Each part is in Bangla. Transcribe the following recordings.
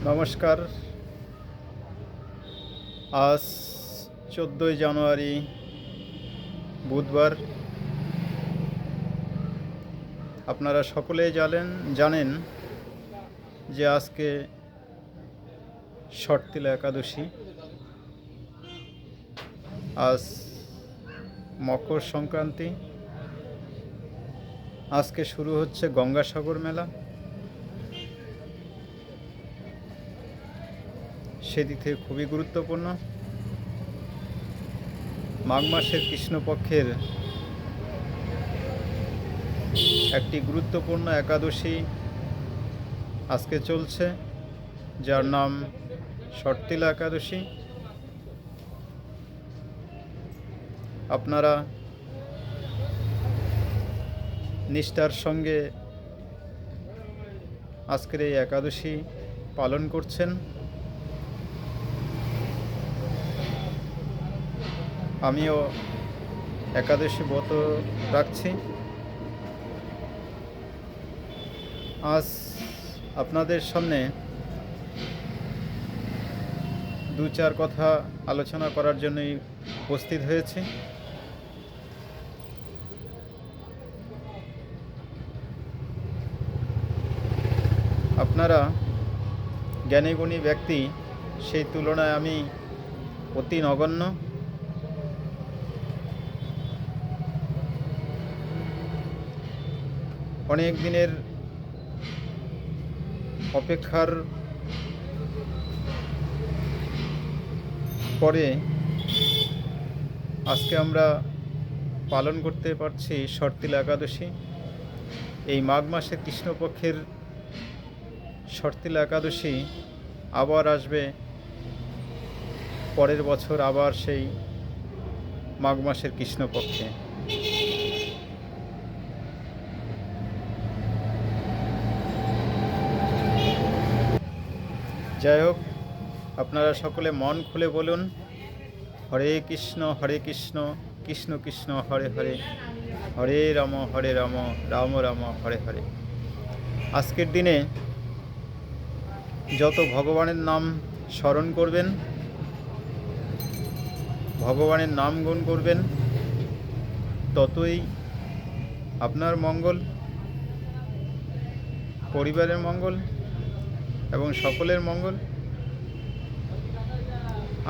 নমস্কার। আজ 14ই জানুয়ারি বুধবার। আপনারা সকলেই জানেন যে আজকে শর্তিলা একাদশী। আজ মকর সংক্রান্তি। আজকে শুরু হচ্ছে গঙ্গাসাগর মেলা। সেদিক থেকে খুবই গুরুত্বপূর্ণ। মাঘ মাসের কৃষ্ণপক্ষের একটি গুরুত্বপূর্ণ একাদশী আজকে চলছে, যার নাম শর্তিলা একাদশী। আপনারা নিষ্ঠার সঙ্গে আজকের এই একাদশী পালন করছেন। আমিও একাদশী ব্রত রাখছি। আজ আপনাদের সামনে দু চার কথা আলোচনা করার জন্যই উপস্থিত হয়েছি। আপনারা জ্ঞানীগুণী ব্যক্তি, সেই তুলনায় আমি অতি নগণ্য। অনেক দিনের অপেক্ষার পরে আজকে আমরা পালন করতে পারছি শর্তিলা একাদশী। এই মাঘ মাসে কৃষ্ণপক্ষের শর্তিলা একাদশী আবার আসবে পরের বছর, আবার সেই মাঘ মাসের কৃষ্ণপক্ষে। যাই হোক, আপনারা সকলে মন খুলে বলুন, হরে কৃষ্ণ কৃষ্ণ কৃষ্ণ হরে হরে, হরে রাম রাম রাম হরে হরে। আজকের দিনে যত ভগবানের নাম স্মরণ করবেন, ভগবানের নাম গুণ করবেন, ততই আপনার মঙ্গল, পরিবারের মঙ্গল এবং সকলের মঙ্গল।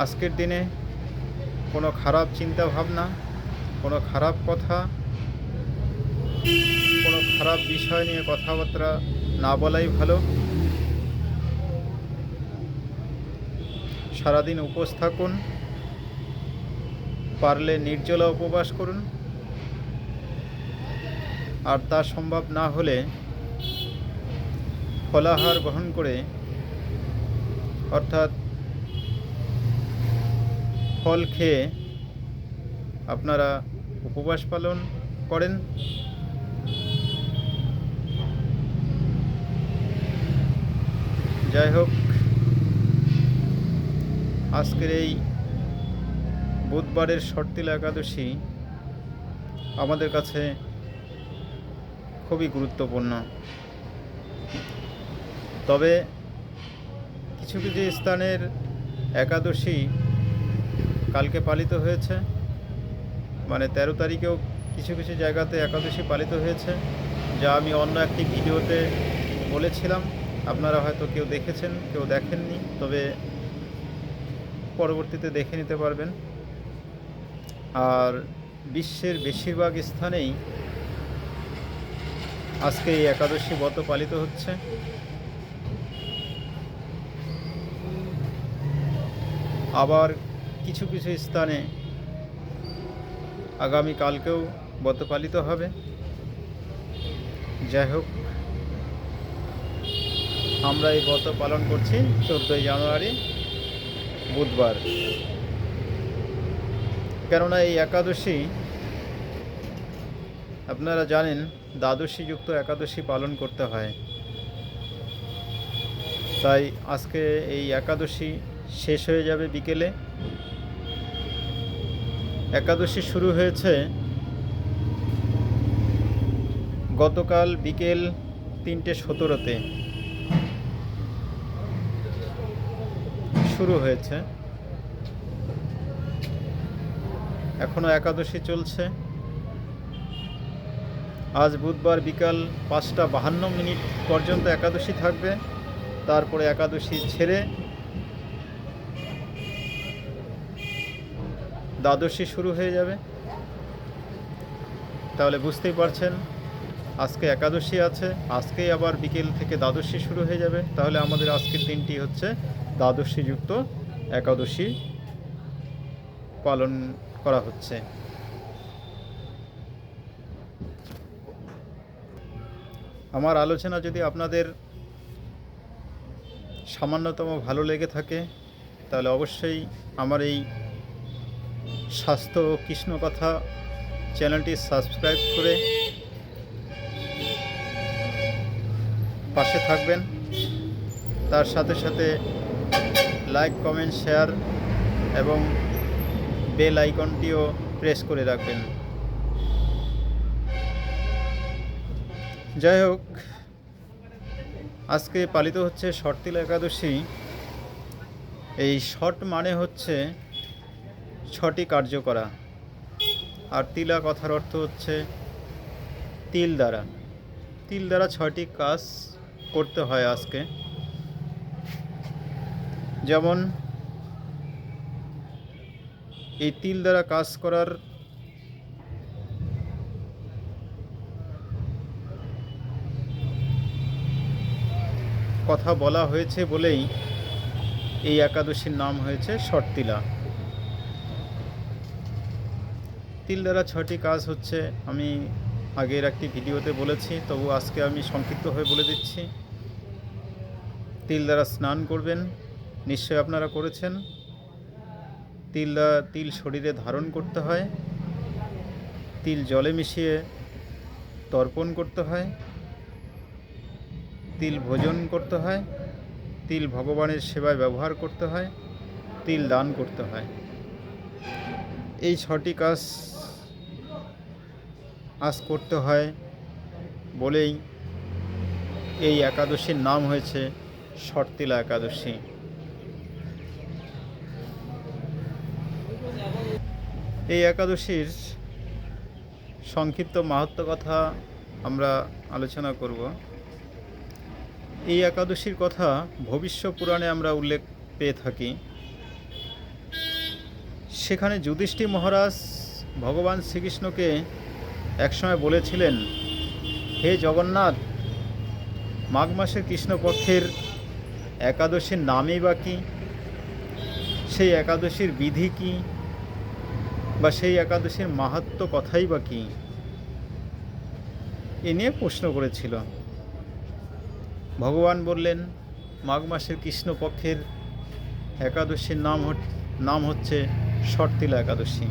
আজকের দিনে কোনো খারাপ চিন্তা ভাবনা, কোনো খারাপ কথা, কোনো খারাপ বিষয় নিয়ে কথাবার্তা না বলাই ভালো। সারাদিন উপোস থাকুন, পারলে নির্জলা উপবাস করুন, আর তা সম্ভব না হলে ফলাহার গ্রহণ করে, অর্থাৎ ফল খেয়ে আপনারা উপবাস পালন করেন। যাই হোক, আজকের এই বুধবারের শর্তিলা একাদশী আমাদের কাছে খুবই গুরুত্বপূর্ণ। তবে কিছু কিছু স্থানের একাদশী কালকে পালিত হয়েছে, মানে 13 তারিখেও কিছু কিছু জায়গাতে একাদশী পালিত হয়েছে, যা আমি অন্য একটি ভিডিওতে বলেছিলাম। আপনারা হয়তো কেউ দেখেছেন, কেউ দেখেননি, তবে পরবর্তীতে দেখে নিতে পারবেন। আর বিশ্বের বেশিরভাগ স্থানেই আজকে এই একাদশী ব্রত পালিত হচ্ছে। আবার কিছু কিছু স্থানে আগামীকালকেও ব্রত পালিত হবে। যাই হোক, আমরা এই ব্রত পালন করছি 14ই জানুয়ারি বুধবার। কেননা এই একাদশী আপনারা জানেন দ্বাদশীযুক্ত একাদশী পালন করতে হয়। তাই আজকে এই একাদশী শেষ হয়ে যাবে বিকেলে। একাদশী শুরু হয়েছে গতকাল বিকেল 3:17-তে। শুরু হয়েছে, এখনও একাদশী চলছে। আজ বুধবার বিকাল 5:52 পর্যন্ত একাদশী থাকবে, তারপরে একাদশী ছেড়ে দ্বাদশী শুরু হয়ে যাবে। তাহলে বুঝতেই পারছেন আজকে একাদশী আছে, আজকেই আবার বিকেল থেকে দ্বাদশী শুরু হয়ে যাবে। তাহলে আমাদের আজকের দিনটি হচ্ছে দ্বাদশীযুক্ত একাদশী পালন করা হচ্ছে। আমার আলোচনা যদি আপনাদের সামান্যতম ভালো লেগে থাকে তাহলে অবশ্যই আমার এই স্বাস্থ্য ও কৃষ্ণ কথা চ্যানেলটি সাবস্ক্রাইব করে পাশে থাকবেন। তার সাথে সাথে লাইক, কমেন্ট, শেয়ার এবং বেল আইকনটিও প্রেস করে রাখবেন। যাই হোক, আজকে পালিত হচ্ছে শর্তিলা একাদশী। এই শট মানে হচ্ছে 6টি কার্য করা, আর তিলা কথার অর্থ হচ্ছে তিল দ্বারা। তিল দ্বারা 6টি কাজ করতে হয় আজকে। যেমন এই তিল দ্বারা কাজ করার কথা বলা হয়েছে বলেই এই একাদশীর নাম হয়েছে শর্তিলা। তিল দ্বারা 6টি কাজ হচ্ছে, আমি আগের একটি ভিডিওতে বলেছি, তবু আজকে আমি সংক্ষিপ্ত হয়ে বলে দিচ্ছি। তিল দ্বারা স্নান করবেন, নিশ্চয়ই আপনারা করেছেন। তিল শরীরে ধারণ করতে হয়, তিল জলে মিশিয়ে তর্পণ করতে হয়, তিল ভোজন করতে হয়, তিল ভগবানের সেবায় ব্যবহার করতে হয়, তিল দান করতে হয়। এই 6টি কাজ আজ করতে হয় বলেই এই একাদশীর নাম হয়েছে শর্তিলা একাদশী। এই একাদশীর সংক্ষিপ্ত মাহাত্ম্য কথা আমরা আলোচনা করব। এই একাদশীর কথা ভবিষ্য পুরাণে আমরা উল্লেখ পেয়ে থাকি। সেখানে যুধিষ্ঠির মহারাজ ভগবান শ্রীকৃষ্ণকে একসময় বলেছিলেন, হে জগন্নাথ, মাঘ মাসের কৃষ্ণপক্ষের একাদশীর নামই বা কী, সেই একাদশীর বিধি কী, বা সেই একাদশীর মাহাত্ম্য কথাই বা কী, এ নিয়ে প্রশ্ন করেছিল। ভগবান বললেন, মাঘ মাসের কৃষ্ণপক্ষের একাদশীর নাম হচ্ছে শর্তিলা একাদশী।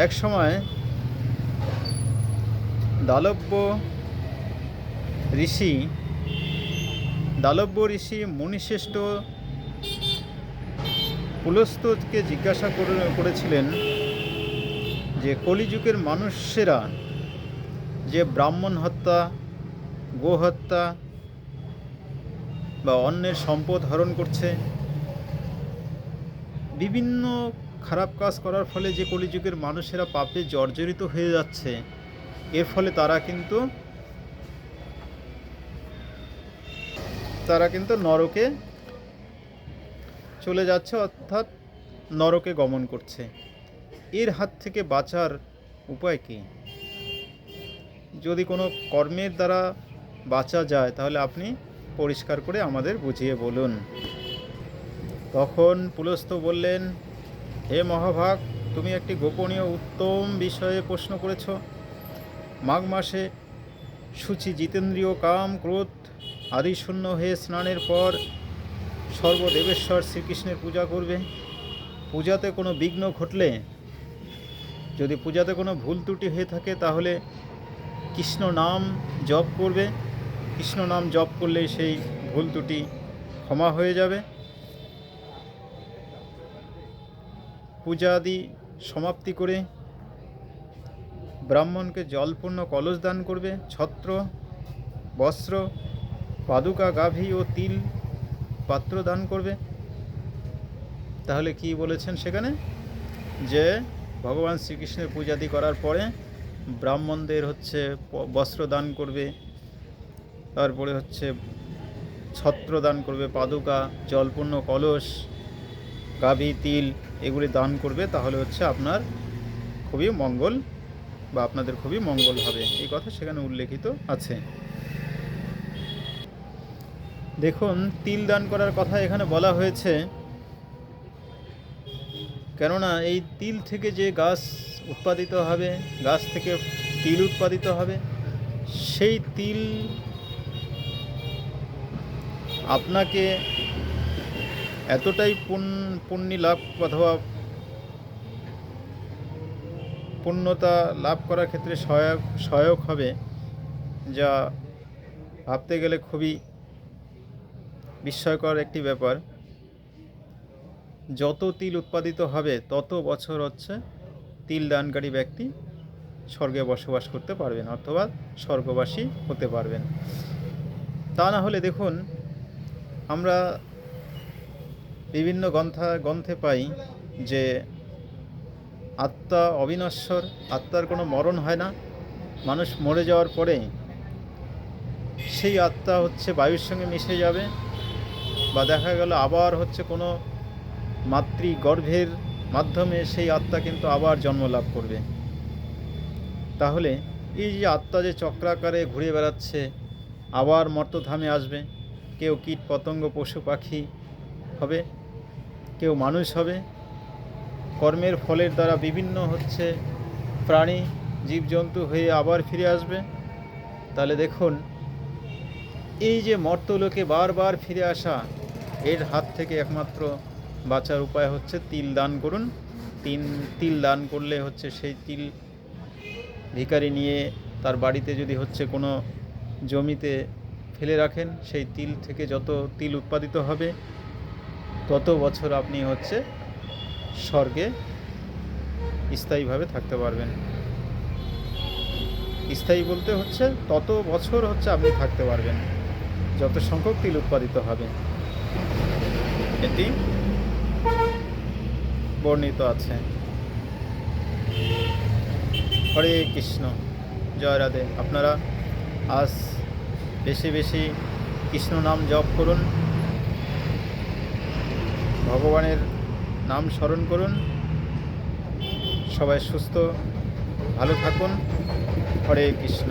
এক সময় দালব্য ঋষি মুনিশ্রেষ্ঠ পুলস্তকে জিজ্ঞাসা করেছিলেন যে কলিযুগের মানুষেরা যে ব্রাহ্মণ হত্যা, গোহত্যা বা অন্যের সম্পদ হরণ করছে, বিভিন্ন খারাপ কাজ করার ফলে যে কলিযুগের মানুষেরা পাপে জর্জরিত হয়ে যাচ্ছে, এর ফলে তারা কিন্তু নরকে চলে যাচ্ছে, অর্থাৎ নরকে গমন করছে। এর হাত থেকে বাঁচার উপায় কী? যদি কোনো কর্মের দ্বারা বাঁচা যায় তাহলে আপনি পরিষ্কার করে আমাদের বুঝিয়ে বলুন। তখন পুলস্ত বললেন, হে মহাভাগ, তুমি একটি গোপনীয় উত্তম বিষয়ে প্রশ্ন করেছ। মাঘ মাসে শুচি জিতেন্দ্রীয় কাম ক্রোধ আদি শূন্য হয়ে স্নানের পর সর্বদেবেশ্বর শ্রীকৃষ্ণের পূজা করবে। পূজাতে কোনো বিঘ্ন ঘটলে, যদি পূজাতে কোনো ভুল ত্রুটি হয়ে থাকে, তাহলে কৃষ্ণ নাম জপ করবে। কৃষ্ণ নাম জপ করলেই সেই ভুল ত্রুটি ক্ষমা হয়ে যাবে। পূজা আদি সমাপ্তি করে ব্রাহ্মণকে জলপূর্ণ কলস দান করবে। ছত্র, বস্ত্র, পাদুকা, গাভী ও তিল পাত্র দান করবে। তাহলে কি বলেছেন সেখানে, যে ভগবান শ্রীকৃষ্ণের পূজাদি করার পরে ব্রাহ্মণদের হচ্ছে বস্ত্র দান করবে, তারপরে হচ্ছে ছত্র দান করবে, পাদুকা, জলপূর্ণ কলস, গাভী, তিল এগুলি দান করবে। তাহলে হচ্ছে আপনার খুবই মঙ্গল বা আপনাদের খুবই মঙ্গল হবে, এই কথা সেখানে উল্লেখিত আছে। দেখুন, তিল দান করার কথা এখানে বলা হয়েছে, কেননা এই তিল থেকে যে গাছ উৎপাদিত হবে, গাছ থেকে তিল উৎপাদিত হবে, সেই তিল আপনাকে এতটাই পুণ্য লাভ অথবা পুণ্যতা লাভ করার ক্ষেত্রে সহায়ক হবে, যা ভাবতে গেলে খুবই বিস্ময়কর একটি ব্যাপার। যত তিল উৎপাদিত হবে তত বছর হচ্ছে তিল দানকারী ব্যক্তি স্বর্গে বসবাস করতে পারবেন, অথবা স্বর্গবাসী হতে পারবেন। তা না হলে দেখুন, আমরা বিভিন্ন গ্রন্থে পাই যে আত্মা অবিনশ্বর, আত্মার কোনো মরণ হয় না। মানুষ মরে যাওয়ার পরে সেই আত্মা হচ্ছে বায়ুর সঙ্গে মিশে যাবে, বা দেখা গেল আবার হচ্ছে কোনো মাতৃগর্ভের মাধ্যমে সেই আত্মা কিন্তু আবার জন্ম লাভ করবে। তাহলে এই যে আত্মা যে চক্রাকারে ঘুরে বেড়াচ্ছে, আবার মর্তধামে আসবে, কেউ কীট পতঙ্গ পশু পাখি হবে, কেউ মানুষ হবে, কর্মের ফলের দ্বারা বিভিন্ন হচ্ছে প্রাণী জীবজন্তু হয়ে আবার ফিরে আসবে। তাহলে দেখুন, এই যে মর্তলোকে বারবার ফিরে আসা, এর হাত থেকে একমাত্র বাঁচার উপায় হচ্ছে তিল দান করুন। তিল দান করলে হচ্ছে সেই তিল ভিখারি নিয়ে তার বাড়িতে যদি হচ্ছে কোনো জমিতে ফেলে রাখেন, সেই তিল থেকে যত তিল উৎপাদিত হবে তত বছর আপনি হচ্ছে স্বর্গে স্থায়ীভাবে থাকতে পারবেন। স্থায়ী বলতে হচ্ছে তত বছর হচ্ছে আপনি থাকতে পারবেন যত সংখ্যক তিল উৎপাদিত হবে, এটি বর্ণিত আছে। হরে কৃষ্ণ, জয় রাধে। আপনারা আজ বেশি বেশি কৃষ্ণ নাম জপ করুন, ভগবানের নাম স্মরণ করুন। সবাই সুস্থ ভালো থাকুন। হরে কৃষ্ণ।